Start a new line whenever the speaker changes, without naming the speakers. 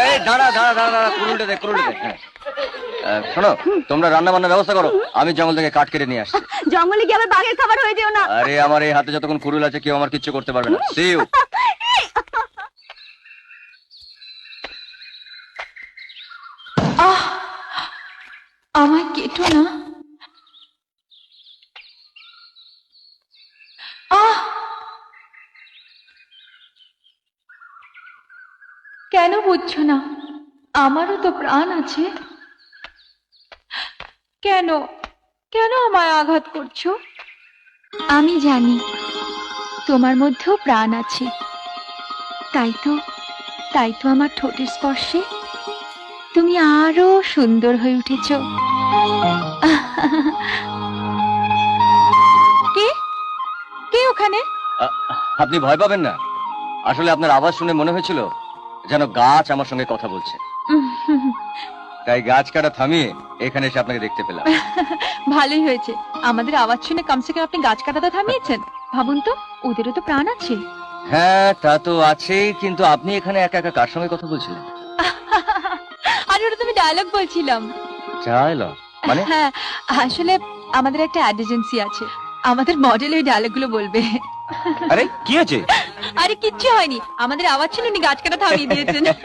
এই দাঁড়া দাঁড়া দাঁড়া দাঁড়া, কুড়ুলটা দে কুড়ুলটা দে। হ্যাঁ। শোনো, তোমরা রান্না বান্নার ব্যবস্থা করো, আমি জঙ্গল থেকে কাঠ কেটে নিয়ে আসছি।
জঙ্গলে গিয়ে আবার বাঘের খাবার হয়ে যেও না।
আরে আমার এই হাতে যতক্ষণ কুড়ুল আছে কেউ আমার কিচ্ছু করতে পারবে না। See you.
আমায় কেটো না। কেন বুঝছো না? আমারও তো প্রাণ আছে। কেন কেন আমায় আঘাত করছো? আমি জানি তোমার মধ্যেও প্রাণ আছে, তাই তো আমার ঠোঁটের স্পর্শে তুমি আরো সুন্দর হয়ে উঠেছো। কে কে ওখানে?
আপনি ভয় পাবেন না, আসলে আপনার আওয়াজ শুনে মনে হয়েছিল যেন গাছ আমার সঙ্গে কথা বলছে, তাই গাছ কাটা থামিয়ে এখানে এসে আপনাকে দেখতে পেলাম।
ভালোই হয়েছে, আমাদের আওয়াজ শুনে কমসে কম আপনি গাছ কাটাতে থামিয়েছেন। ভাবুন তো, ওদেরও তো প্রাণ আছে।
হ্যাঁ তা তো আছেই, কিন্তু আপনি এখানে একা একা কার সঙ্গে কথা বলছিলেন?
আরে ওটা তুমি ডায়লগ বলছিলাম।
ডায়লগ মানে?
হ্যাঁ, আসলে আমাদের একটা অ্যাড এজেন্সি আছে, আমাদের মডেল ওই ডায়লগ গুলো বলবে।
আরে কি আছে?
আরে কিচ্ছু হয়নি, আমাদের আওয়াজ শুনে উনি গাছ কাটা থামিয়ে দিয়েছেন।